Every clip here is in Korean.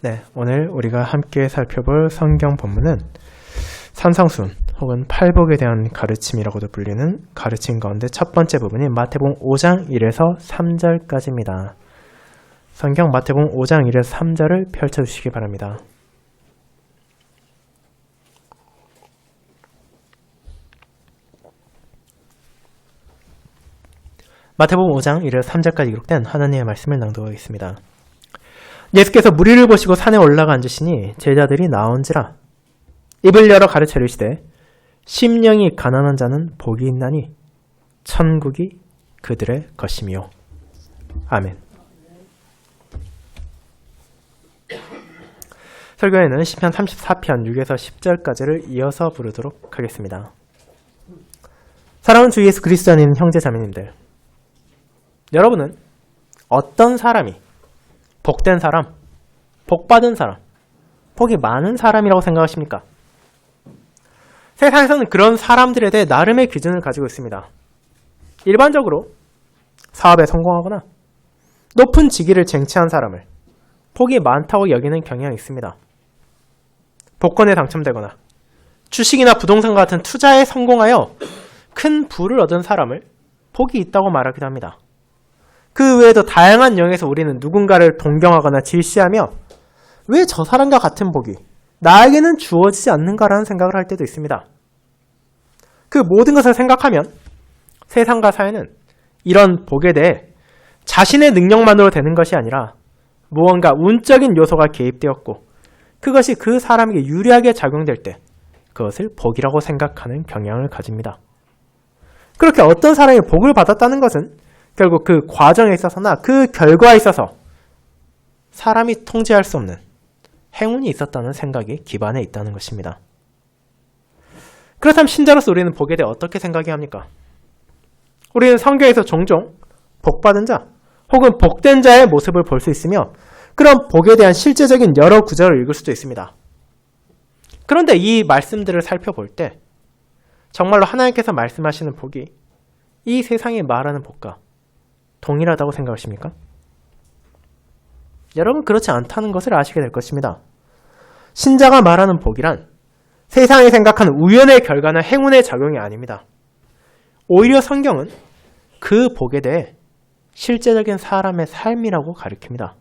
네, 오늘 우리가 함께 살펴볼 성경 본문은 산상수훈 혹은 팔복에 대한 가르침이라고도 불리는 가르침 가운데 첫 번째 부분인 마태복음 5장 1에서 3절까지입니다. 성경 마태복음 5장 1에서 3절을 펼쳐주시기 바랍니다. 마태복음 5장 1에서 3절까지 기록된 하나님의 말씀을 낭독하겠습니다. 예수께서 무리를 보시고 산에 올라가 앉으시니 제자들이 나온지라 입을 열어 가르쳐 이르시되 심령이 가난한 자는 복이 있나니 천국이 그들의 것이미요. 아멘. 설교에는 시편 34편 6에서 10절까지를 이어서 부르도록 하겠습니다. 사랑하는 주 예수 그리스도 안에 있는 형제 자매님들, 여러분은 어떤 사람이 복된 사람, 복받은 사람, 복이 많은 사람이라고 생각하십니까? 세상에서는 그런 사람들에 대해 나름의 기준을 가지고 있습니다. 일반적으로 사업에 성공하거나 높은 직위를 쟁취한 사람을 복이 많다고 여기는 경향이 있습니다. 복권에 당첨되거나 주식이나 부동산 같은 투자에 성공하여 큰 부를 얻은 사람을 복이 있다고 말하기도 합니다. 그 외에도 다양한 영역에서 우리는 누군가를 동경하거나 질시하며 왜 저 사람과 같은 복이 나에게는 주어지지 않는가라는 생각을 할 때도 있습니다. 그 모든 것을 생각하면 세상과 사회는 이런 복에 대해 자신의 능력만으로 되는 것이 아니라 무언가 운적인 요소가 개입되었고 그것이 그 사람에게 유리하게 작용될 때 그것을 복이라고 생각하는 경향을 가집니다. 그렇게 어떤 사람이 복을 받았다는 것은 결국 그 과정에 있어서나 그 결과에 있어서 사람이 통제할 수 없는 행운이 있었다는 생각이 기반에 있다는 것입니다. 그렇다면 신자로서 우리는 복에 대해 어떻게 생각해야 합니까? 우리는 성경에서 종종 복받은 자 혹은 복된 자의 모습을 볼 수 있으며 그런 복에 대한 실제적인 여러 구절을 읽을 수도 있습니다. 그런데 이 말씀들을 살펴볼 때 정말로 하나님께서 말씀하시는 복이 이 세상이 말하는 복과 동일하다고 생각하십니까? 여러분 그렇지 않다는 것을 아시게 될 것입니다. 신자가 말하는 복이란 세상이 생각하는 우연의 결과나 행운의 작용이 아닙니다. 오히려 성경은 그 복에 대해 실제적인 사람의 삶이라고 가르칩니다.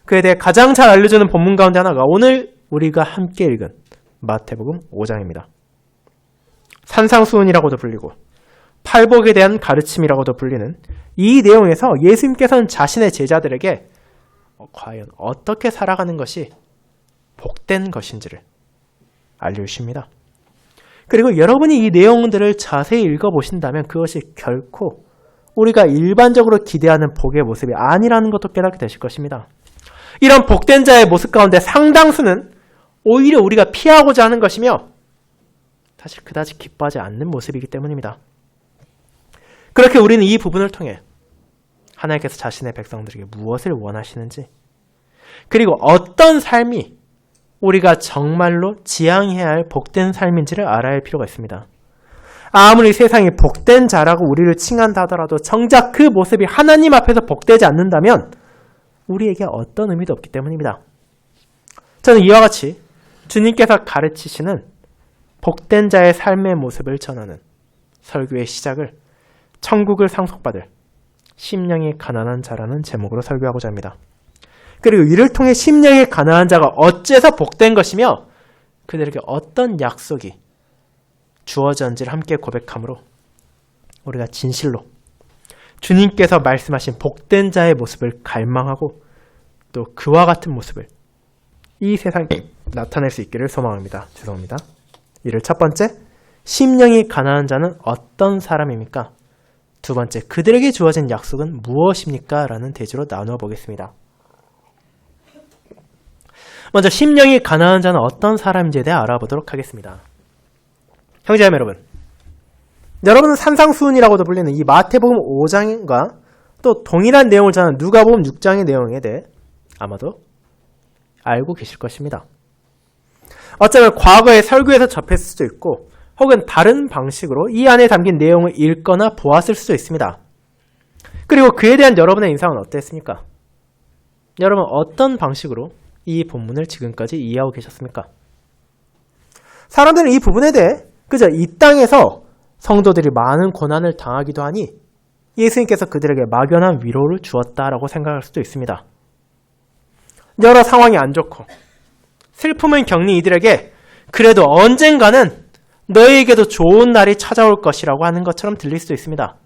그에 대해 가장 잘 알려주는 본문 가운데 하나가 오늘 우리가 함께 읽은 마태복음 5장입니다. 산상수훈이라고도 불리고 팔복에 대한 가르침이라고도 불리는 이 내용에서 예수님께서는 자신의 제자들에게 과연 어떻게 살아가는 것이 복된 것인지를 알려주십니다. 그리고 여러분이 이 내용들을 자세히 읽어보신다면 그것이 결코 우리가 일반적으로 기대하는 복의 모습이 아니라는 것도 깨닫게 되실 것입니다. 이런 복된 자의 모습 가운데 상당수는 오히려 우리가 피하고자 하는 것이며 사실 그다지 기뻐하지 않는 모습이기 때문입니다. 그렇게 우리는 이 부분을 통해 하나님께서 자신의 백성들에게 무엇을 원하시는지 그리고 어떤 삶이 우리가 정말로 지향해야 할 복된 삶인지를 알아야 할 필요가 있습니다. 아무리 세상이 복된 자라고 우리를 칭한다 하더라도 정작 그 모습이 하나님 앞에서 복되지 않는다면 우리에게 어떤 의미도 없기 때문입니다. 저는 이와 같이 주님께서 가르치시는 복된 자의 삶의 모습을 전하는 설교의 시작을 천국을 상속받을 심령이 가난한 자라는 제목으로 설교하고자 합니다. 그리고 이를 통해 심령이 가난한 자가 어째서 복된 것이며 그들에게 어떤 약속이 주어졌는지를 함께 고백함으로 우리가 진실로 주님께서 말씀하신 복된 자의 모습을 갈망하고 또 그와 같은 모습을 이 세상에 나타낼 수 있기를 소망합니다. 죄송합니다. 이를 첫 번째, 심령이 가난한 자는 어떤 사람입니까? 두 번째, 그들에게 주어진 약속은 무엇입니까? 라는 대지로 나누어 보겠습니다. 먼저 심령이 가난한 자는 어떤 사람인지에 대해 알아보도록 하겠습니다. 형제자매 여러분, 여러분은 산상수훈이라고도 불리는 이 마태복음 5장과 또 동일한 내용을 전하는 누가복음 6장의 내용에 대해 아마도 알고 계실 것입니다. 어쩌면 과거의 설교에서 접했을 수도 있고 혹은 다른 방식으로 이 안에 담긴 내용을 읽거나 보았을 수도 있습니다. 그리고 그에 대한 여러분의 인상은 어땠습니까? 여러분 어떤 방식으로 이 본문을 지금까지 이해하고 계셨습니까? 사람들은 이 부분에 대해 그저 이 땅에서 성도들이 많은 고난을 당하기도 하니 예수님께서 그들에게 막연한 위로를 주었다라고 생각할 수도 있습니다. 여러 상황이 안 좋고 슬픔을 겪는 이들에게 그래도 언젠가는 너희에게도 좋은 날이 찾아올 것이라고 하는 것처럼 들릴 수도 있습니다.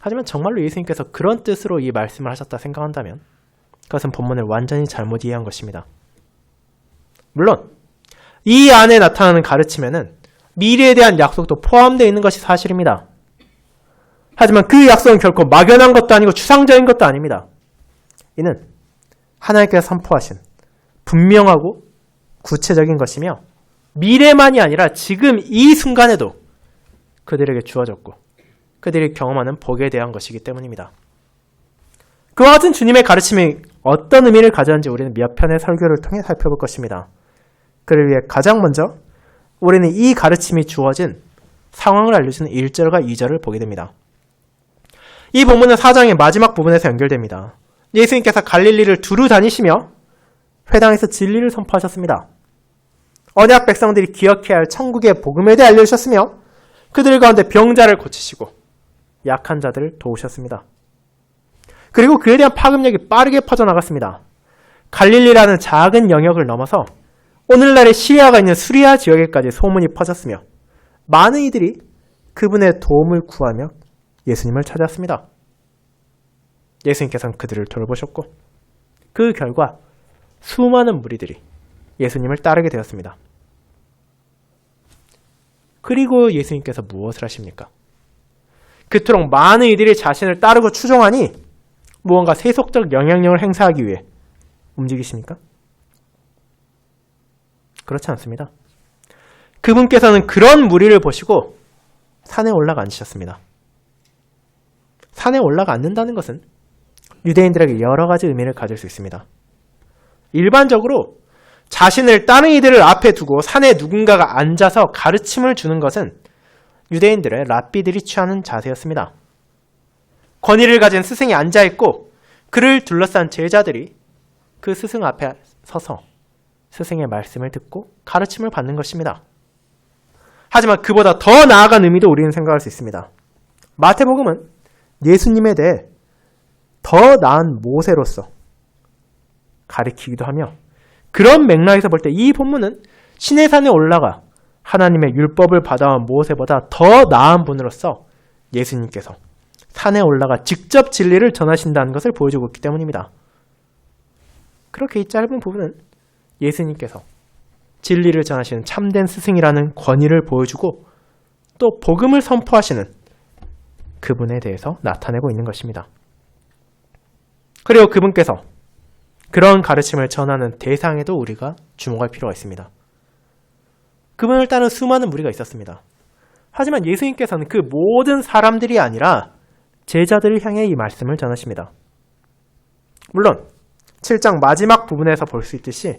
하지만 정말로 예수님께서 그런 뜻으로 이 말씀을 하셨다 생각한다면 그것은 본문을 완전히 잘못 이해한 것입니다. 물론 이 안에 나타나는 가르침에는 미래에 대한 약속도 포함되어 있는 것이 사실입니다. 하지만 그 약속은 결코 막연한 것도 아니고 추상적인 것도 아닙니다. 이는 하나님께서 선포하신 분명하고 구체적인 것이며 미래만이 아니라 지금 이 순간에도 그들에게 주어졌고 그들이 경험하는 복에 대한 것이기 때문입니다. 그와 같은 주님의 가르침이 어떤 의미를 가졌는지 우리는 몇 편의 설교를 통해 살펴볼 것입니다. 그를 위해 가장 먼저 우리는 이 가르침이 주어진 상황을 알려주는 1절과 2절을 보게 됩니다. 이 본문은 4장의 마지막 부분에서 연결됩니다. 예수님께서 갈릴리를 두루 다니시며 회당에서 진리를 선포하셨습니다. 언약 백성들이 기억해야 할 천국의 복음에 대해 알려주셨으며 그들 가운데 병자를 고치시고 약한 자들을 도우셨습니다. 그리고 그에 대한 파급력이 빠르게 퍼져나갔습니다. 갈릴리라는 작은 영역을 넘어서 오늘날의 시리아가 있는 수리아 지역에까지 소문이 퍼졌으며 많은 이들이 그분의 도움을 구하며 예수님을 찾았습니다. 예수님께서는 그들을 돌보셨고 그 결과 수많은 무리들이 예수님을 따르게 되었습니다. 그리고 예수님께서 무엇을 하십니까? 그토록 많은 이들이 자신을 따르고 추종하니 무언가 세속적 영향력을 행사하기 위해 움직이십니까? 그렇지 않습니다. 그분께서는 그런 무리를 보시고 산에 올라가 앉으셨습니다. 산에 올라가 앉는다는 것은 유대인들에게 여러 가지 의미를 가질 수 있습니다. 일반적으로 자신을 따르는 이들을 앞에 두고 산에 누군가가 앉아서 가르침을 주는 것은 유대인들의 랍비들이 취하는 자세였습니다. 권위를 가진 스승이 앉아있고 그를 둘러싼 제자들이 그 스승 앞에 서서 스승의 말씀을 듣고 가르침을 받는 것입니다. 하지만 그보다 더 나아간 의미도 우리는 생각할 수 있습니다. 마태복음은 예수님에 대해 더 나은 모세로서 가리키기도 하며 그런 맥락에서 볼 때 이 본문은 시내산에 올라가 하나님의 율법을 받아온 모세보다 더 나은 분으로서 예수님께서 산에 올라가 직접 진리를 전하신다는 것을 보여주고 있기 때문입니다. 그렇게 이 짧은 부분은 예수님께서 진리를 전하시는 참된 스승이라는 권위를 보여주고 또 복음을 선포하시는 그분에 대해서 나타내고 있는 것입니다. 그리고 그분께서 그런 가르침을 전하는 대상에도 우리가 주목할 필요가 있습니다. 그분을 따른 수많은 무리가 있었습니다. 하지만 예수님께서는 그 모든 사람들이 아니라 제자들을 향해 이 말씀을 전하십니다. 물론 7장 마지막 부분에서 볼 수 있듯이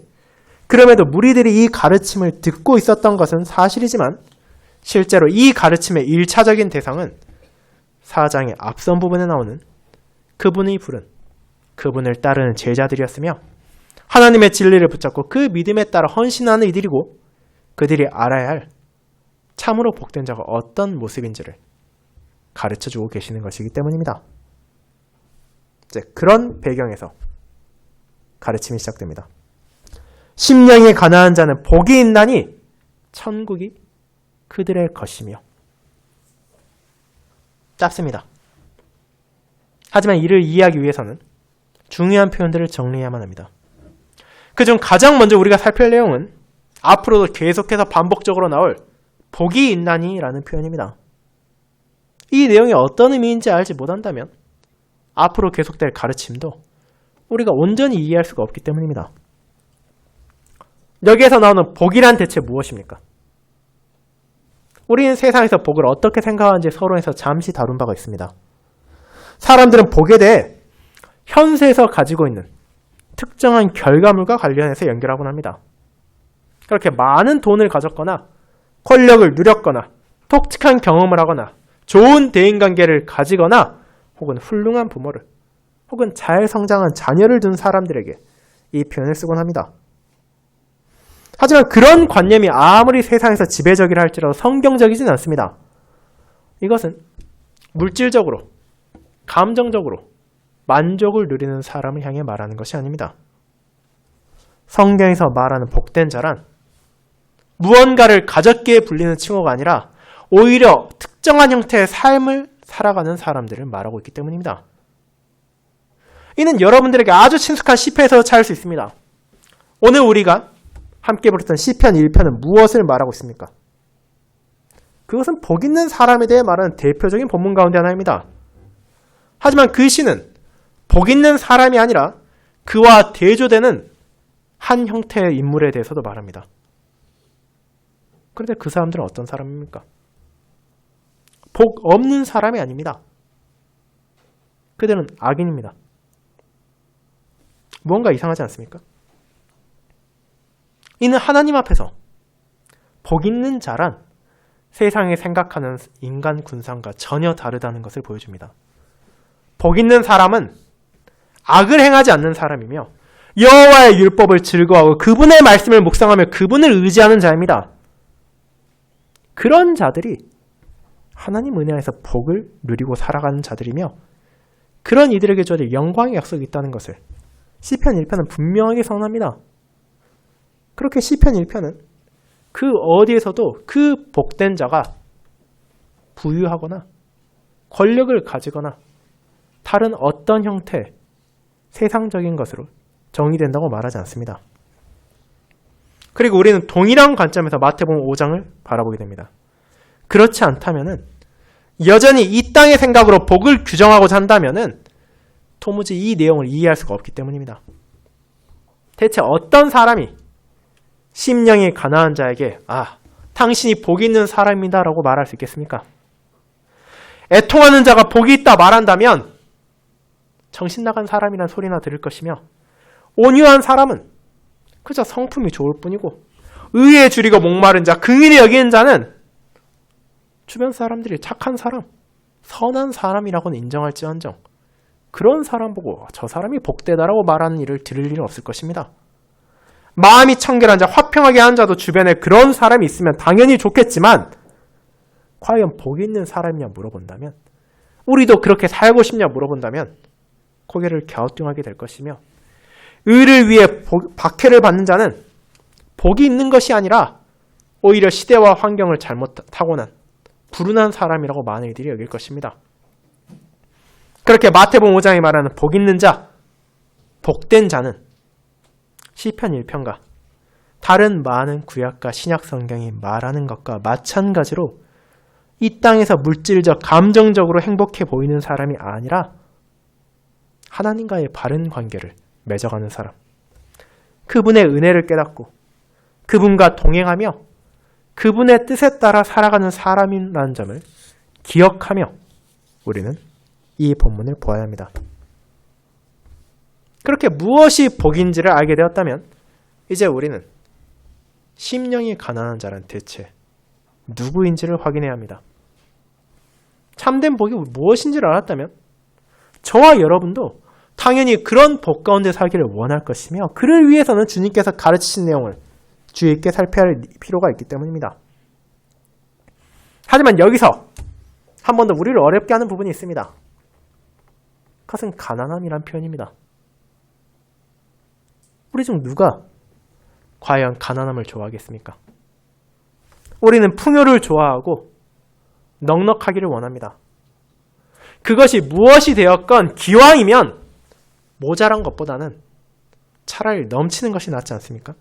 그럼에도 무리들이 이 가르침을 듣고 있었던 것은 사실이지만 실제로 이 가르침의 1차적인 대상은 4장의 앞선 부분에 나오는 그분이 부른 그분을 따르는 제자들이었으며 하나님의 진리를 붙잡고 그 믿음에 따라 헌신하는 이들이고 그들이 알아야 할 참으로 복된 자가 어떤 모습인지를 가르쳐주고 계시는 것이기 때문입니다. 이제 그런 배경에서 가르침이 시작됩니다. 심령이 가난한 자는 복이 있나니 천국이 그들의 것이며. 짧습니다. 하지만 이를 이해하기 위해서는 중요한 표현들을 정리해야만 합니다. 그중 가장 먼저 우리가 살필 내용은 앞으로도 계속해서 반복적으로 나올 복이 있나니 라는 표현입니다. 이 내용이 어떤 의미인지 알지 못한다면 앞으로 계속될 가르침도 우리가 온전히 이해할 수가 없기 때문입니다. 여기에서 나오는 복이란 대체 무엇입니까? 우리는 세상에서 복을 어떻게 생각하는지 서론에서 잠시 다룬 바가 있습니다. 사람들은 복에 대해 현세에서 가지고 있는 특정한 결과물과 관련해서 연결하곤 합니다. 그렇게 많은 돈을 가졌거나 권력을 누렸거나 독특한 경험을 하거나 좋은 대인관계를 가지거나 혹은 훌륭한 부모를 혹은 잘 성장한 자녀를 둔 사람들에게 이 표현을 쓰곤 합니다. 하지만 그런 관념이 아무리 세상에서 지배적이라 할지라도 성경적이진 않습니다. 이것은 물질적으로, 감정적으로 만족을 누리는 사람을 향해 말하는 것이 아닙니다. 성경에서 말하는 복된 자란 무언가를 가졌기에 불리는 칭호가 아니라 오히려 특정한 형태의 삶을 살아가는 사람들을 말하고 있기 때문입니다. 이는 여러분들에게 아주 친숙한 시편에서 찾을 수 있습니다. 오늘 우리가 함께 부르던 시편 1편은 무엇을 말하고 있습니까? 그것은 복 있는 사람에 대해 말하는 대표적인 본문 가운데 하나입니다. 하지만 그 시는 복 있는 사람이 아니라 그와 대조되는 한 형태의 인물에 대해서도 말합니다. 그런데 그 사람들은 어떤 사람입니까? 복 없는 사람이 아닙니다. 그들은 악인입니다. 무언가 이상하지 않습니까? 이는 하나님 앞에서 복 있는 자란 세상에 생각하는 인간 군상과 전혀 다르다는 것을 보여줍니다. 복 있는 사람은 악을 행하지 않는 사람이며 여호와의 율법을 즐거워하고 그분의 말씀을 묵상하며 그분을 의지하는 자입니다. 그런 자들이 하나님 은혜 안에서 복을 누리고 살아가는 자들이며 그런 이들에게 주어질 영광의 약속이 있다는 것을 시편 1편은 분명하게 선언합니다. 그렇게 시편 1편은 그 어디에서도 그 복된 자가 부유하거나 권력을 가지거나 다른 어떤 형태 세상적인 것으로 정의된다고 말하지 않습니다. 그리고 우리는 동일한 관점에서 마태복음 5장을 바라보게 됩니다. 그렇지 않다면은 여전히 이 땅의 생각으로 복을 규정하고자 한다면은 도무지 이 내용을 이해할 수가 없기 때문입니다. 대체 어떤 사람이 심령이 가난한 자에게 당신이 복이 있는 사람이다 라고 말할 수 있겠습니까? 애통하는 자가 복이 있다 말한다면 정신 나간 사람이란 소리나 들을 것이며 온유한 사람은 그저 성품이 좋을 뿐이고 의에 줄이고 목마른 자, 긍휼히 여기는 자는 주변 사람들이 착한 사람, 선한 사람이라고는 인정할지언정 그런 사람 보고 저 사람이 복되다라고 말하는 일을 들을 일은 없을 것입니다. 마음이 청결한 자, 화평하게 한 자도 주변에 그런 사람이 있으면 당연히 좋겠지만 과연 복이 있는 사람이냐 물어본다면 우리도 그렇게 살고 싶냐 물어본다면 고개를 갸우뚱하게 될 것이며 의를 위해 박해를 받는 자는 복이 있는 것이 아니라 오히려 시대와 환경을 잘못 타고난 불운한 사람이라고 많은 이들이 여길 것입니다. 그렇게 마태복음 5장이 말하는 복 있는 자, 복된 자는 시편 1편과 다른 많은 구약과 신약 성경이 말하는 것과 마찬가지로 이 땅에서 물질적, 감정적으로 행복해 보이는 사람이 아니라 하나님과의 바른 관계를 맺어가는 사람, 그분의 은혜를 깨닫고 그분과 동행하며 그분의 뜻에 따라 살아가는 사람이라는 점을 기억하며 우리는 이 본문을 보아야 합니다. 그렇게 무엇이 복인지를 알게 되었다면 이제 우리는 심령이 가난한 자란 대체 누구인지를 확인해야 합니다. 참된 복이 무엇인지를 알았다면 저와 여러분도 당연히 그런 복 가운데 살기를 원할 것이며 그를 위해서는 주님께서 가르치신 내용을 주의 있게 살펴야 할 필요가 있기 때문입니다. 하지만 여기서 한 번 더 우리를 어렵게 하는 부분이 있습니다. 그것은 가난함이란 표현입니다. 우리 중 누가 과연 가난함을 좋아하겠습니까? 우리는 풍요를 좋아하고 넉넉하기를 원합니다. 그것이 무엇이 되었건 기왕이면 모자란 것보다는 차라리 넘치는 것이 낫지 않습니까?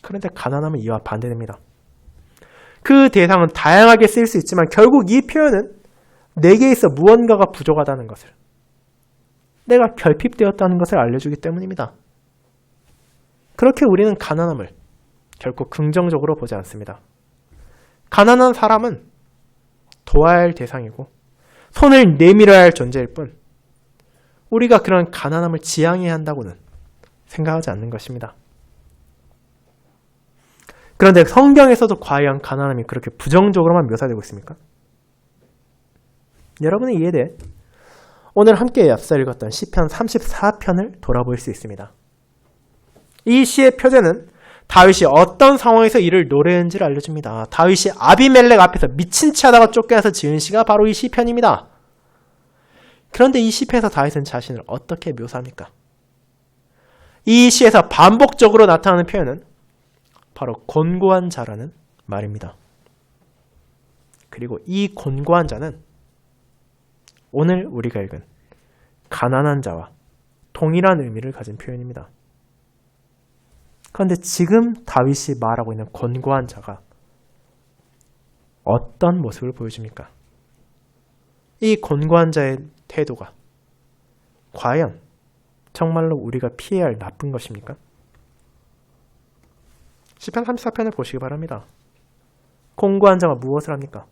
그런데 가난함은 이와 반대됩니다. 그 대상은 다양하게 쓰일 수 있지만 결국 이 표현은 내게 있어 무언가가 부족하다는 것을, 내가 결핍되었다는 것을 알려주기 때문입니다. 그렇게 우리는 가난함을 결코 긍정적으로 보지 않습니다. 가난한 사람은 도와야 할 대상이고 손을 내밀어야 할 존재일 뿐 우리가 그런 가난함을 지향해야 한다고는 생각하지 않는 것입니다. 그런데 성경에서도 과연 가난함이 그렇게 부정적으로만 묘사되고 있습니까? 여러분의 이해에 대해 오늘 함께 앞서 읽었던 시편 34편을 돌아볼 수 있습니다. 이 시의 표제는 다윗이 어떤 상황에서 이를 노래했는지를 알려줍니다. 다윗이 아비멜렉 앞에서 미친 체 하다가 쫓겨나서 지은 시가 바로 이 시편입니다. 그런데 이 시편에서 다윗은 자신을 어떻게 묘사합니까? 이 시에서 반복적으로 나타나는 표현은 바로 곤고한 자라는 말입니다. 그리고 이 곤고한 자는 오늘 우리가 읽은 가난한 자와 동일한 의미를 가진 표현입니다. 그런데 지금 다윗이 말하고 있는 곤고한 자가 어떤 모습을 보여줍니까? 이 곤고한 자의 태도가 과연 정말로 우리가 피해야 할 나쁜 것입니까? 시편 34편을 보시기 바랍니다. 곤고한 자가 무엇을 합니까?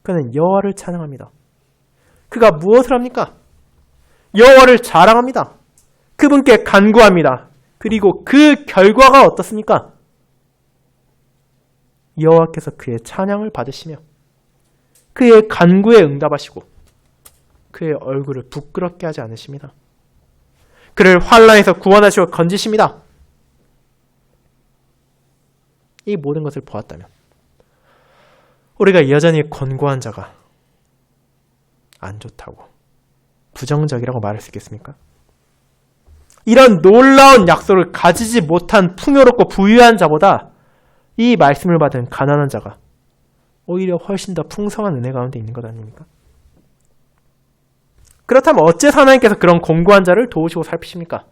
그는 여호와를 찬양합니다. 그가 무엇을 합니까? 여호와를 자랑합니다. 그분께 간구합니다. 그리고 그 결과가 어떻습니까? 여호와께서 그의 찬양을 받으시며 그의 간구에 응답하시고 그의 얼굴을 부끄럽게 하지 않으십니다. 그를 환난에서 구원하시고 건지십니다. 이 모든 것을 보았다면 우리가 여전히 곤고한 자가 안 좋다고 부정적이라고 말할 수 있겠습니까? 이런 놀라운 약속을 가지지 못한 풍요롭고 부유한 자보다 이 말씀을 받은 가난한 자가 오히려 훨씬 더 풍성한 은혜 가운데 있는 것 아닙니까? 그렇다면 어째서 하나님께서 그런 곤고한 자를 도우시고 살피십니까?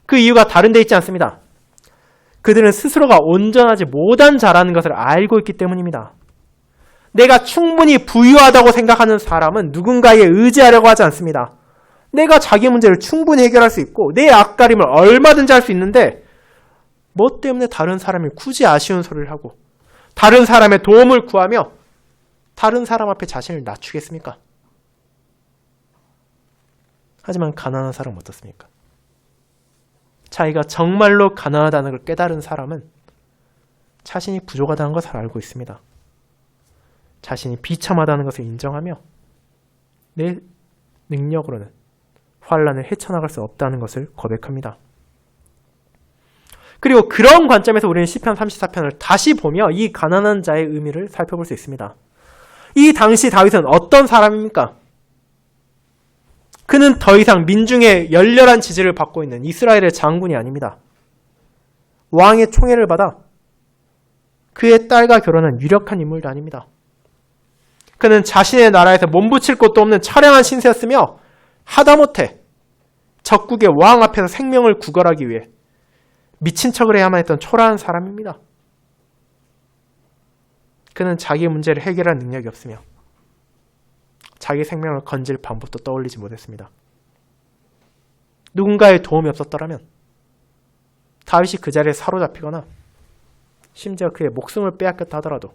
그 이유가 다른 데 있지 않습니다. 그들은 스스로가 온전하지 못한 자라는 것을 알고 있기 때문입니다. 내가 충분히 부유하다고 생각하는 사람은 누군가에 의지하려고 하지 않습니다. 내가 자기 문제를 충분히 해결할 수 있고 내 앞가림을 얼마든지 할 수 있는데 뭐 때문에 다른 사람이 굳이 아쉬운 소리를 하고 다른 사람의 도움을 구하며 다른 사람 앞에 자신을 낮추겠습니까? 하지만 가난한 사람은 어떻습니까? 자기가 정말로 가난하다는 걸 깨달은 사람은 자신이 부족하다는 것을 알고 있습니다. 자신이 비참하다는 것을 인정하며 내 능력으로는 환난을 헤쳐나갈 수 없다는 것을 고백합니다. 그리고 그런 관점에서 우리는 시편 34편을 다시 보며 이 가난한 자의 의미를 살펴볼 수 있습니다. 이 당시 다윗은 어떤 사람입니까? 그는 더 이상 민중의 열렬한 지지를 받고 있는 이스라엘의 장군이 아닙니다. 왕의 총애를 받아 그의 딸과 결혼한 유력한 인물도 아닙니다. 그는 자신의 나라에서 몸붙일 곳도 없는 처량한 신세였으며 하다못해 적국의 왕 앞에서 생명을 구걸하기 위해 미친 척을 해야만 했던 초라한 사람입니다. 그는 자기 문제를 해결할 능력이 없으며 자기 생명을 건질 방법도 떠올리지 못했습니다. 누군가의 도움이 없었더라면 다윗이 그 자리에 사로잡히거나 심지어 그의 목숨을 빼앗겼다 하더라도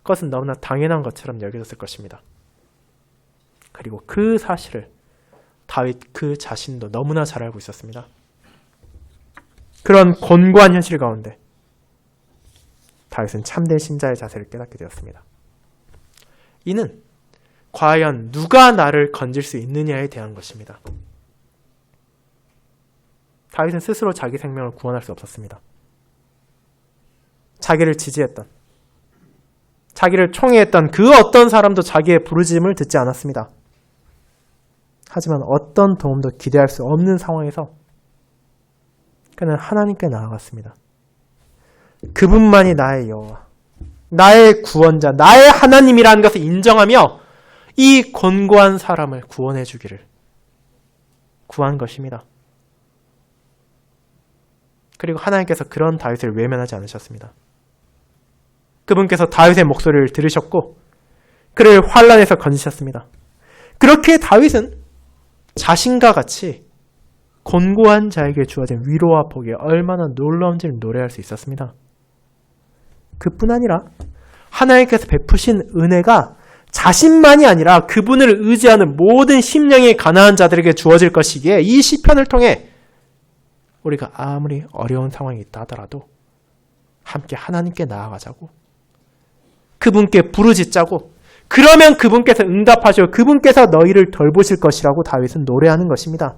그것은 너무나 당연한 것처럼 여겨졌을 것입니다. 그리고 그 사실을 다윗 그 자신도 너무나 잘 알고 있었습니다. 그런 곤고한 현실 가운데 다윗은 참된 신자의 자세를 깨닫게 되었습니다. 이는 과연 누가 나를 건질 수 있느냐에 대한 것입니다. 다윗은 스스로 자기 생명을 구원할 수 없었습니다. 자기를 지지했던, 자기를 총애했던 그 어떤 사람도 자기의 부르짖음을 듣지 않았습니다. 하지만 어떤 도움도 기대할 수 없는 상황에서 그는 하나님께 나아갔습니다. 그분만이 나의 여호와, 나의 구원자, 나의 하나님이라는 것을 인정하며 이 곤고한 사람을 구원해 주기를 구한 것입니다. 그리고 하나님께서 그런 다윗을 외면하지 않으셨습니다. 그분께서 다윗의 목소리를 들으셨고 그를 환난에서 건지셨습니다. 그렇게 다윗은 자신과 같이 곤고한 자에게 주어진 위로와 복이 얼마나 놀라운지를 노래할 수 있었습니다. 그뿐 아니라 하나님께서 베푸신 은혜가 자신만이 아니라 그분을 의지하는 모든 심령이 가난한 자들에게 주어질 것이기에 이 시편을 통해 우리가 아무리 어려운 상황이 있다 하더라도 함께 하나님께 나아가자고, 그분께 부르짖자고, 그러면 그분께서 응답하시고 그분께서 너희를 돌보실 것이라고 다윗은 노래하는 것입니다.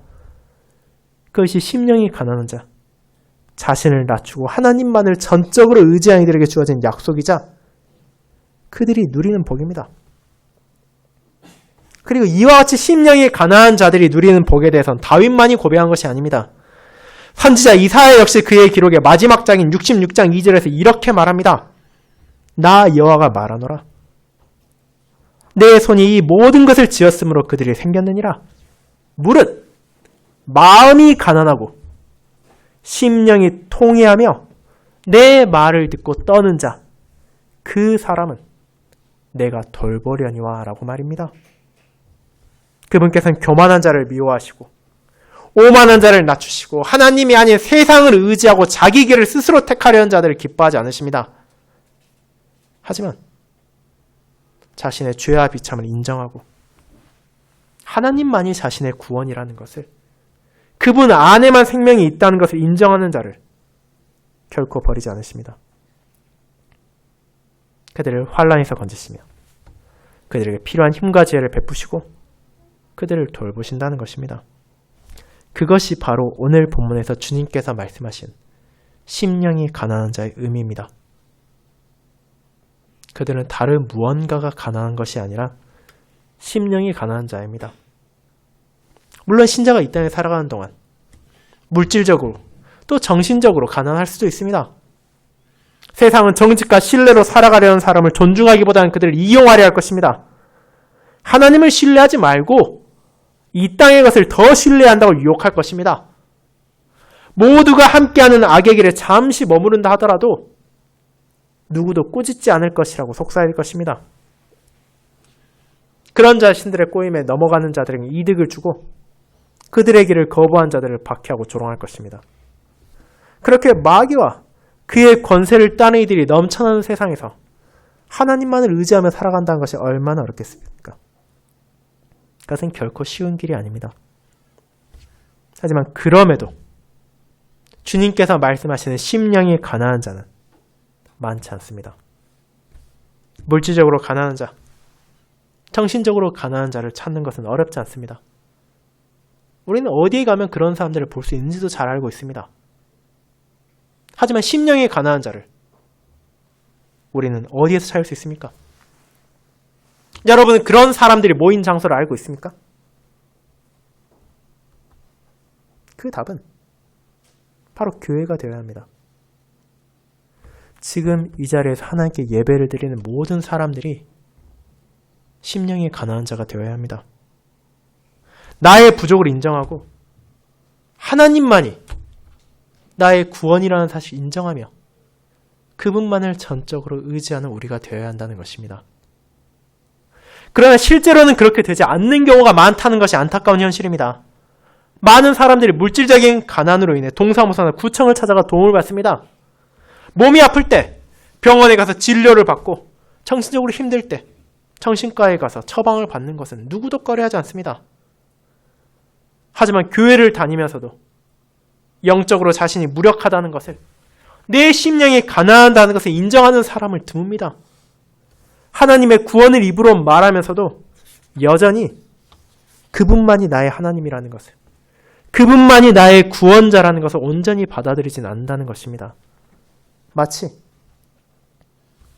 그것이 심령이 가난한 자, 자신을 낮추고 하나님만을 전적으로 의지한 이들에게 주어진 약속이자 그들이 누리는 복입니다. 그리고 이와 같이 심령이 가난한 자들이 누리는 복에 대해서는 다윗만이 고백한 것이 아닙니다. 선지자 이사야 역시 그의 기록의 마지막 장인 66장 2절에서 이렇게 말합니다. 나 여호와가 말하노라. 내 손이 이 모든 것을 지었으므로 그들이 생겼느니라. 무릇 마음이 가난하고 심령이 통회하며 내 말을 듣고 떠는 자, 그 사람은 내가 돌보려니와 라고 말입니다. 그분께서는 교만한 자를 미워하시고 오만한 자를 낮추시고 하나님이 아닌 세상을 의지하고 자기 길을 스스로 택하려는 자들을 기뻐하지 않으십니다. 하지만 자신의 죄와 비참을 인정하고 하나님만이 자신의 구원이라는 것을, 그분 안에만 생명이 있다는 것을 인정하는 자를 결코 버리지 않으십니다. 그들을 환난에서 건지시며 그들에게 필요한 힘과 지혜를 베푸시고 그들을 돌보신다는 것입니다. 그것이 바로 오늘 본문에서 주님께서 말씀하신 심령이 가난한 자의 의미입니다. 그들은 다른 무언가가 가난한 것이 아니라 심령이 가난한 자입니다. 물론 신자가 이 땅에 살아가는 동안 물질적으로 또 정신적으로 가난할 수도 있습니다. 세상은 정직과 신뢰로 살아가려는 사람을 존중하기보다는 그들을 이용하려 할 것입니다. 하나님을 신뢰하지 말고 이 땅의 것을 더 신뢰한다고 유혹할 것입니다. 모두가 함께하는 악의 길에 잠시 머무른다 하더라도 누구도 꾸짖지 않을 것이라고 속삭일 것입니다. 그런 자신들의 꼬임에 넘어가는 자들에게 이득을 주고 그들의 길을 거부한 자들을 박해하고 조롱할 것입니다. 그렇게 마귀와 그의 권세를 따는 이들이 넘쳐나는 세상에서 하나님만을 의지하며 살아간다는 것이 얼마나 어렵겠습니까? 그것은 결코 쉬운 길이 아닙니다. 하지만 그럼에도 주님께서 말씀하시는 심령이 가난한 자는 많지 않습니다. 물질적으로 가난한 자, 정신적으로 가난한 자를 찾는 것은 어렵지 않습니다. 우리는 어디에 가면 그런 사람들을 볼 수 있는지도 잘 알고 있습니다. 하지만 심령이 가난한 자를 우리는 어디에서 찾을 수 있습니까? 여러분은 그런 사람들이 모인 장소를 알고 있습니까? 그 답은 바로 교회가 되어야 합니다. 지금 이 자리에서 하나님께 예배를 드리는 모든 사람들이 심령이 가난한 자가 되어야 합니다. 나의 부족을 인정하고 하나님만이 나의 구원이라는 사실을 인정하며 그분만을 전적으로 의지하는 우리가 되어야 한다는 것입니다. 그러나 실제로는 그렇게 되지 않는 경우가 많다는 것이 안타까운 현실입니다. 많은 사람들이 물질적인 가난으로 인해 동사무소나 구청을 찾아가 도움을 받습니다. 몸이 아플 때 병원에 가서 진료를 받고 정신적으로 힘들 때 정신과에 가서 처방을 받는 것은 누구도 꺼려하지 않습니다. 하지만 교회를 다니면서도 영적으로 자신이 무력하다는 것을, 내 심령이 가난하다는 것을 인정하는 사람을 드뭅니다. 하나님의 구원을 입으로 말하면서도 여전히 그분만이 나의 하나님이라는 것을, 그분만이 나의 구원자라는 것을 온전히 받아들이진 않는다는 것입니다. 마치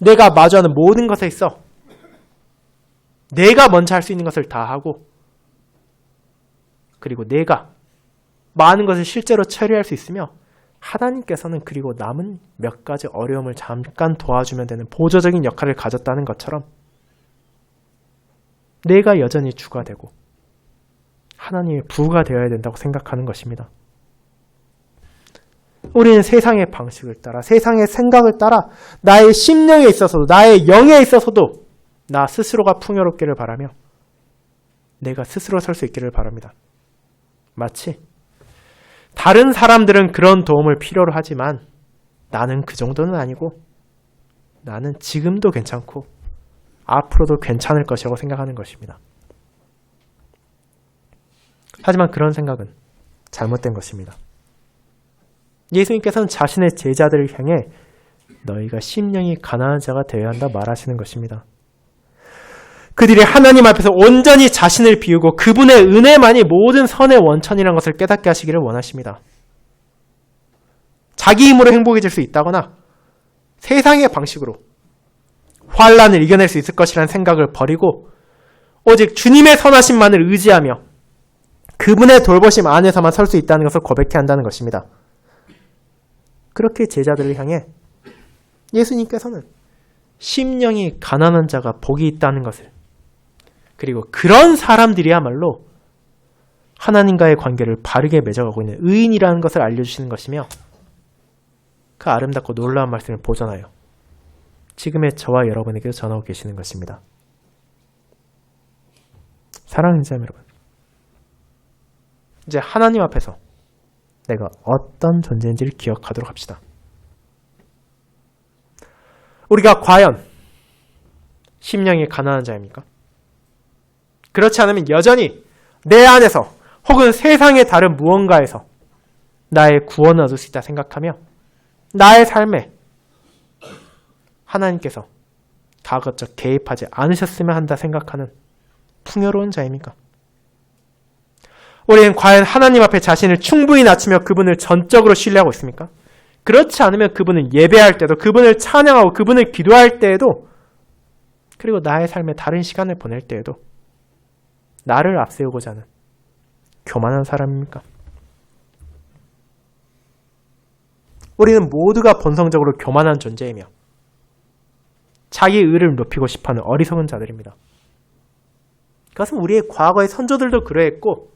내가 마주하는 모든 것에 있어 내가 먼저 할 수 있는 것을 다 하고, 그리고 내가 많은 것을 실제로 처리할 수 있으며 하나님께서는 그리고 남은 몇 가지 어려움을 잠깐 도와주면 되는 보조적인 역할을 가졌다는 것처럼 내가 여전히 주가 되고 하나님의 부가 되어야 된다고 생각하는 것입니다. 우리는 세상의 방식을 따라, 세상의 생각을 따라 나의 심령에 있어서도, 나의 영에 있어서도 나 스스로가 풍요롭기를 바라며 내가 스스로 설 수 있기를 바랍니다. 마치 다른 사람들은 그런 도움을 필요로 하지만 나는 그 정도는 아니고 나는 지금도 괜찮고 앞으로도 괜찮을 것이라고 생각하는 것입니다. 하지만 그런 생각은 잘못된 것입니다. 예수님께서는 자신의 제자들을 향해 너희가 심령이 가난한 자가 되어야 한다 말하시는 것입니다. 그들이 하나님 앞에서 온전히 자신을 비우고 그분의 은혜만이 모든 선의 원천이라는 것을 깨닫게 하시기를 원하십니다. 자기 힘으로 행복해질 수 있다거나 세상의 방식으로 환난을 이겨낼 수 있을 것이라는 생각을 버리고 오직 주님의 선하심만을 의지하며 그분의 돌보심 안에서만 설 수 있다는 것을 고백해야 한다는 것입니다. 그렇게 제자들을 향해 예수님께서는 심령이 가난한 자가 복이 있다는 것을, 그리고 그런 사람들이야말로 하나님과의 관계를 바르게 맺어가고 있는 의인이라는 것을 알려주시는 것이며, 그 아름답고 놀라운 말씀을 보존하여 지금의 저와 여러분에게 전하고 계시는 것입니다. 사랑하는 자매 여러분, 이제 하나님 앞에서 내가 어떤 존재인지를 기억하도록 합시다. 우리가 과연 심령이 가난한 자입니까? 그렇지 않으면 여전히 내 안에서 혹은 세상의 다른 무언가에서 나의 구원을 얻을 수 있다 생각하며 나의 삶에 하나님께서 가급적 개입하지 않으셨으면 한다 생각하는 풍요로운 자입니까? 우리는 과연 하나님 앞에 자신을 충분히 낮추며 그분을 전적으로 신뢰하고 있습니까? 그렇지 않으면 그분을 예배할 때도, 그분을 찬양하고 그분을 기도할 때에도, 그리고 나의 삶에 다른 시간을 보낼 때에도 나를 앞세우고자 하는 교만한 사람입니까? 우리는 모두가 본성적으로 교만한 존재이며 자기 의를 높이고 싶어하는 어리석은 자들입니다. 그것은 우리의 과거의 선조들도 그러했고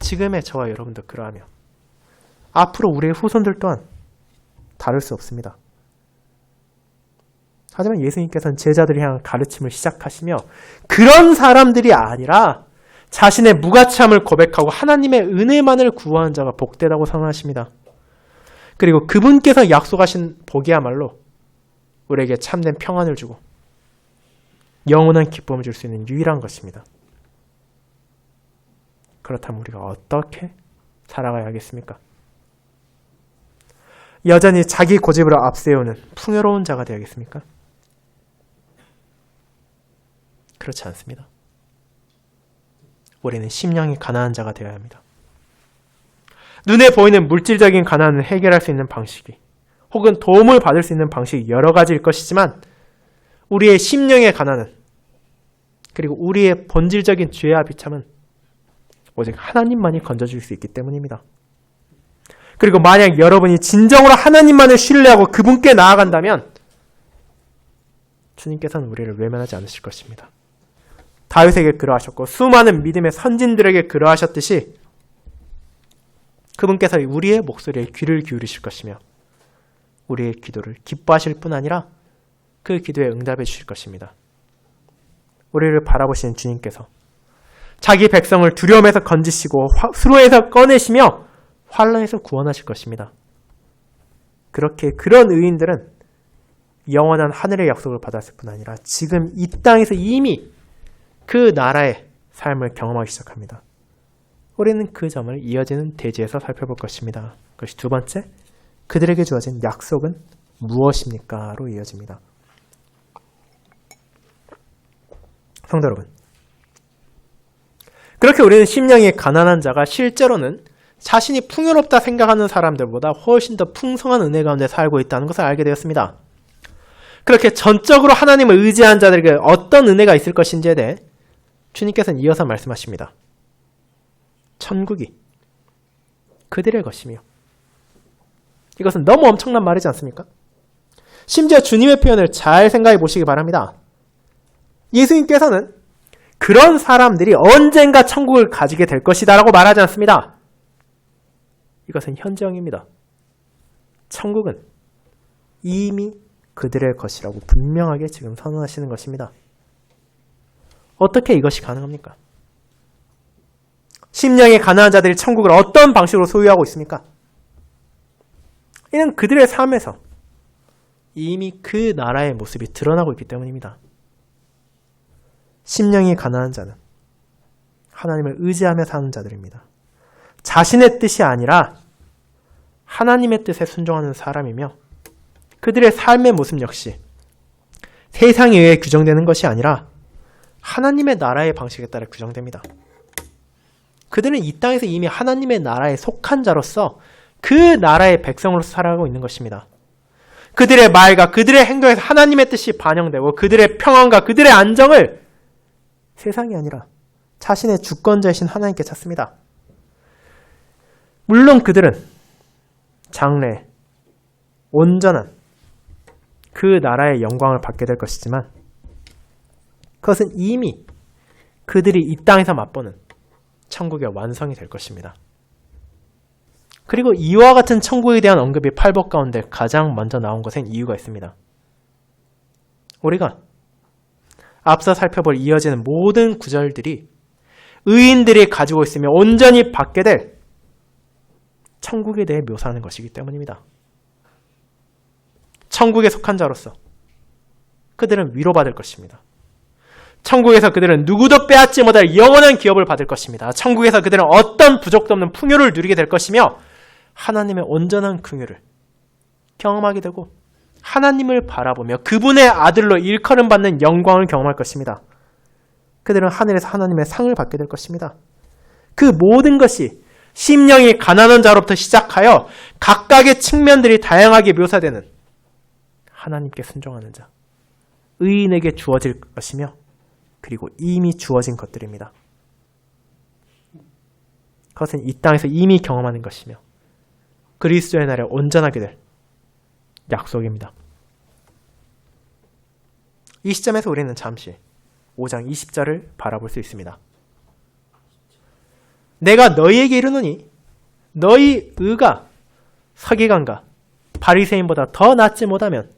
지금의 저와 여러분도 그러하며 앞으로 우리의 후손들 또한 다를 수 없습니다. 하지만 예수님께서는 제자들을 향한 가르침을 시작하시며 그런 사람들이 아니라 자신의 무가치함을 고백하고 하나님의 은혜만을 구하는 자가 복되다고 선언하십니다. 그리고 그분께서 약속하신 복이야말로 우리에게 참된 평안을 주고 영원한 기쁨을 줄 수 있는 유일한 것입니다. 그렇다면 우리가 어떻게 살아가야 하겠습니까? 여전히 자기 고집으로 앞세우는 풍요로운 자가 되야겠습니까? 그렇지 않습니다. 우리는 심령이 가난한 자가 되어야 합니다. 눈에 보이는 물질적인 가난을 해결할 수 있는 방식이 혹은 도움을 받을 수 있는 방식이 여러 가지일 것이지만 우리의 심령의 가난은, 그리고 우리의 본질적인 죄와 비참은 오직 하나님만이 건져줄 수 있기 때문입니다. 그리고 만약 여러분이 진정으로 하나님만을 신뢰하고 그분께 나아간다면 주님께서는 우리를 외면하지 않으실 것입니다. 다윗에게 그러하셨고 수많은 믿음의 선진들에게 그러하셨듯이 그분께서 우리의 목소리에 귀를 기울이실 것이며 우리의 기도를 기뻐하실 뿐 아니라 그 기도에 응답해 주실 것입니다. 우리를 바라보시는 주님께서 자기 백성을 두려움에서 건지시고 수로에서 꺼내시며 환난에서 구원하실 것입니다. 그렇게 그런 의인들은 영원한 하늘의 약속을 받았을 뿐 아니라 지금 이 땅에서 이미 그 나라의 삶을 경험하기 시작합니다. 우리는 그 점을 이어지는 대지에서 살펴볼 것입니다. 그것이 두 번째, 그들에게 주어진 약속은 무엇입니까? 로 이어집니다. 성도 여러분, 그렇게 우리는 심령이 가난한 자가 실제로는 자신이 풍요롭다 생각하는 사람들보다 훨씬 더 풍성한 은혜 가운데 살고 있다는 것을 알게 되었습니다. 그렇게 전적으로 하나님을 의지한 자들에게 어떤 은혜가 있을 것인지에 대해 주님께서는 이어서 말씀하십니다. 천국이 그들의 것이며, 이것은 너무 엄청난 말이지 않습니까? 심지어 주님의 표현을 잘 생각해 보시기 바랍니다. 예수님께서는 그런 사람들이 언젠가 천국을 가지게 될 것이다 라고 말하지 않습니다. 이것은 현재형입니다. 천국은 이미 그들의 것이라고 분명하게 지금 선언하시는 것입니다. 어떻게 이것이 가능합니까? 심령이 가난한 자들이 천국을 어떤 방식으로 소유하고 있습니까? 이는 그들의 삶에서 이미 그 나라의 모습이 드러나고 있기 때문입니다. 심령이 가난한 자는 하나님을 의지하며 사는 자들입니다. 자신의 뜻이 아니라 하나님의 뜻에 순종하는 사람이며 그들의 삶의 모습 역시 세상에 의해 규정되는 것이 아니라 하나님의 나라의 방식에 따라 규정됩니다. 그들은 이 땅에서 이미 하나님의 나라에 속한 자로서 그 나라의 백성으로서 살아가고 있는 것입니다. 그들의 말과 그들의 행동에서 하나님의 뜻이 반영되고 그들의 평안과 그들의 안정을 세상이 아니라 자신의 주권자이신 하나님께 찾습니다. 물론 그들은 장래, 온전한 그 나라의 영광을 받게 될 것이지만 그것은 이미 그들이 이 땅에서 맛보는 천국의 완성이 될 것입니다. 그리고 이와 같은 천국에 대한 언급이 팔복 가운데 가장 먼저 나온 것엔 이유가 있습니다. 우리가 앞서 살펴볼 이어지는 모든 구절들이 의인들이 가지고 있으며 온전히 받게 될 천국에 대해 묘사하는 것이기 때문입니다. 천국에 속한 자로서 그들은 위로받을 것입니다. 천국에서 그들은 누구도 빼앗지 못할 영원한 기업을 받을 것입니다. 천국에서 그들은 어떤 부족도 없는 풍요를 누리게 될 것이며 하나님의 온전한 긍휼을 경험하게 되고 하나님을 바라보며 그분의 아들로 일컬음받는 영광을 경험할 것입니다. 그들은 하늘에서 하나님의 상을 받게 될 것입니다. 그 모든 것이 심령이 가난한 자로부터 시작하여 각각의 측면들이 다양하게 묘사되는 하나님께 순종하는 자, 의인에게 주어질 것이며 그리고 이미 주어진 것들입니다. 그것은 이 땅에서 이미 경험하는 것이며 그리스도의 날에 온전하게 될 약속입니다. 이 시점에서 우리는 잠시 5장 20절을 바라볼 수 있습니다. 내가 너희에게 이르노니 너희 의가 서기관과 바리새인보다 더 낫지 못하면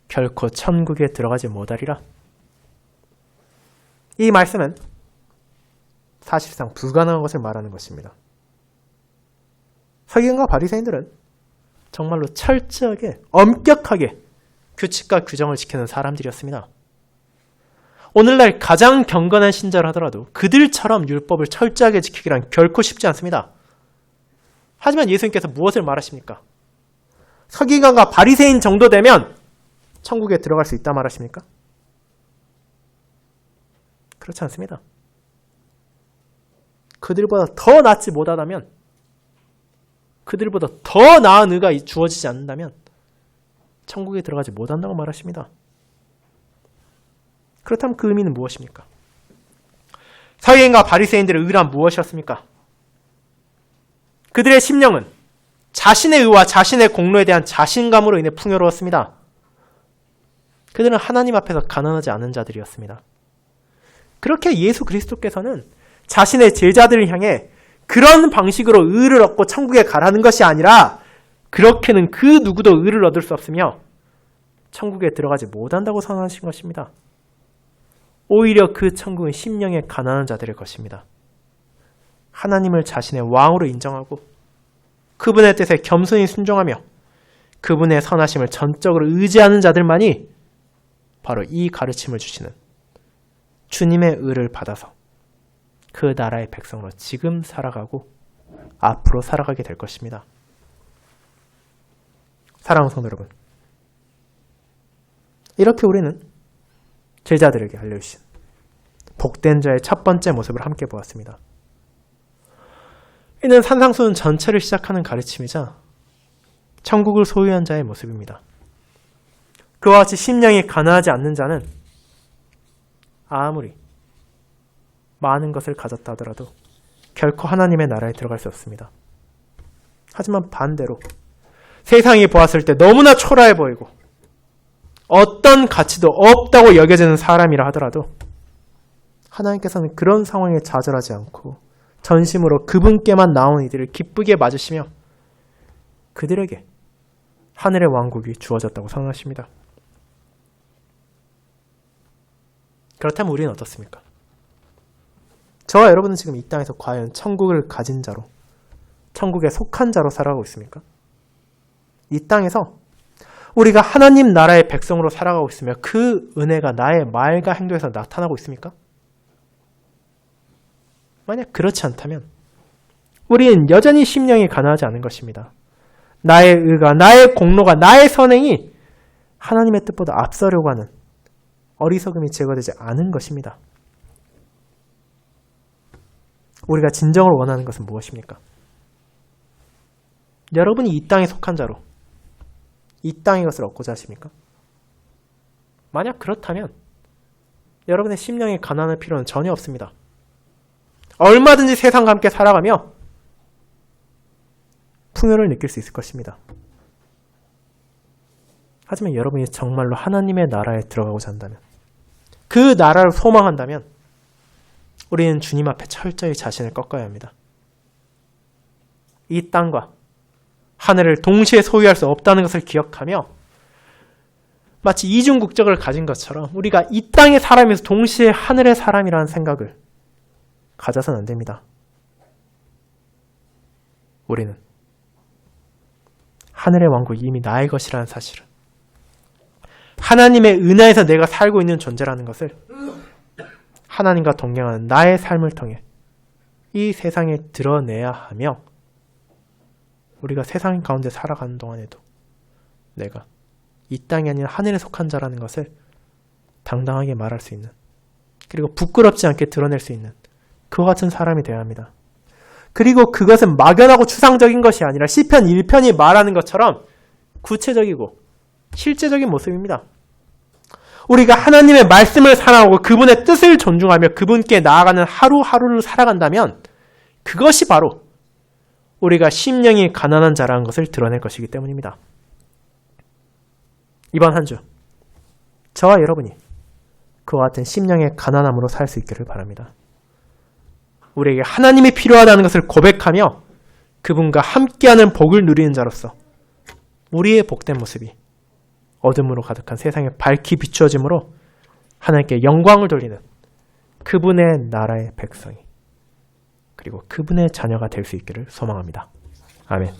결코 천국에 들어가지 못하리라. 이 말씀은 사실상 불가능한 것을 말하는 것입니다. 서기관과 바리새인들은 정말로 철저하게 엄격하게 규칙과 규정을 지키는 사람들이었습니다. 오늘날 가장 경건한 신자를 하더라도 그들처럼 율법을 철저하게 지키기란 결코 쉽지 않습니다. 하지만 예수님께서 무엇을 말하십니까? 서기관과 바리새인 정도 되면 천국에 들어갈 수 있다 말하십니까? 그렇지 않습니다. 그들보다 더 낫지 못하다면, 그들보다 더 나은 의가 주어지지 않는다면 천국에 들어가지 못한다고 말하십니다. 그렇다면 그 의미는 무엇입니까? 서기관과 바리새인들의 의란 무엇이었습니까? 그들의 심령은 자신의 의와 자신의 공로에 대한 자신감으로 인해 풍요로웠습니다. 그들은 하나님 앞에서 가난하지 않은 자들이었습니다. 그렇게 예수 그리스도께서는 자신의 제자들을 향해 그런 방식으로 의를 얻고 천국에 가라는 것이 아니라 그렇게는 그 누구도 의를 얻을 수 없으며 천국에 들어가지 못한다고 선언하신 것입니다. 오히려 그 천국은 심령에 가난한 자들의 것입니다. 하나님을 자신의 왕으로 인정하고 그분의 뜻에 겸손히 순종하며 그분의 선하심을 전적으로 의지하는 자들만이 바로 이 가르침을 주시는 주님의 의를 받아서 그 나라의 백성으로 지금 살아가고 앞으로 살아가게 될 것입니다. 사랑하는 성도 여러분, 이렇게 우리는 제자들에게 알려주신 복된 자의 첫 번째 모습을 함께 보았습니다. 이는 산상수훈 전체를 시작하는 가르침이자 천국을 소유한 자의 모습입니다. 그와 같이 심령이 가난하지 않는 자는 아무리 많은 것을 가졌다 하더라도 결코 하나님의 나라에 들어갈 수 없습니다. 하지만 반대로 세상이 보았을 때 너무나 초라해 보이고 어떤 가치도 없다고 여겨지는 사람이라 하더라도 하나님께서는 그런 상황에 좌절하지 않고 전심으로 그분께만 나온 이들을 기쁘게 맞으시며 그들에게 하늘의 왕국이 주어졌다고 선언하십니다. 그렇다면 우리는 어떻습니까? 저와 여러분은 지금 이 땅에서 과연 천국을 가진 자로, 천국에 속한 자로 살아가고 있습니까? 이 땅에서 우리가 하나님 나라의 백성으로 살아가고 있으며 그 은혜가 나의 말과 행동에서 나타나고 있습니까? 만약 그렇지 않다면 우리는 여전히 심령이 가난하지 않은 것입니다. 나의 의가, 나의 공로가, 나의 선행이 하나님의 뜻보다 앞서려고 하는 어리석음이 제거되지 않은 것입니다. 우리가 진정으로 원하는 것은 무엇입니까? 여러분이 이 땅에 속한 자로 이 땅의 것을 얻고자 하십니까? 만약 그렇다면 여러분의 심령의 가난할 필요는 전혀 없습니다. 얼마든지 세상과 함께 살아가며 풍요를 느낄 수 있을 것입니다. 하지만 여러분이 정말로 하나님의 나라에 들어가고자 한다면, 그 나라를 소망한다면 우리는 주님 앞에 철저히 자신을 꺾어야 합니다. 이 땅과 하늘을 동시에 소유할 수 없다는 것을 기억하며 마치 이중 국적을 가진 것처럼 우리가 이 땅의 사람이면서 동시에 하늘의 사람이라는 생각을 가져서는 안 됩니다. 우리는 하늘의 왕국이 이미 나의 것이라는 사실을, 하나님의 은혜에서 내가 살고 있는 존재라는 것을 하나님과 동행하는 나의 삶을 통해 이 세상에 드러내야 하며, 우리가 세상 가운데 살아가는 동안에도 내가 이 땅이 아닌 하늘에 속한 자라는 것을 당당하게 말할 수 있는, 그리고 부끄럽지 않게 드러낼 수 있는 그와 같은 사람이 되어야 합니다. 그리고 그것은 막연하고 추상적인 것이 아니라 시편 1편이 말하는 것처럼 구체적이고 실제적인 모습입니다. 우리가 하나님의 말씀을 사랑하고 그분의 뜻을 존중하며 그분께 나아가는 하루하루를 살아간다면 그것이 바로 우리가 심령이 가난한 자라는 것을 드러낼 것이기 때문입니다. 이번 한 주 저와 여러분이 그와 같은 심령의 가난함으로 살 수 있기를 바랍니다. 우리에게 하나님이 필요하다는 것을 고백하며 그분과 함께하는 복을 누리는 자로서 우리의 복된 모습이 어둠으로 가득한 세상에 밝히 비추어짐으로 하나님께 영광을 돌리는 그분의 나라의 백성이, 그리고 그분의 자녀가 될 수 있기를 소망합니다. 아멘.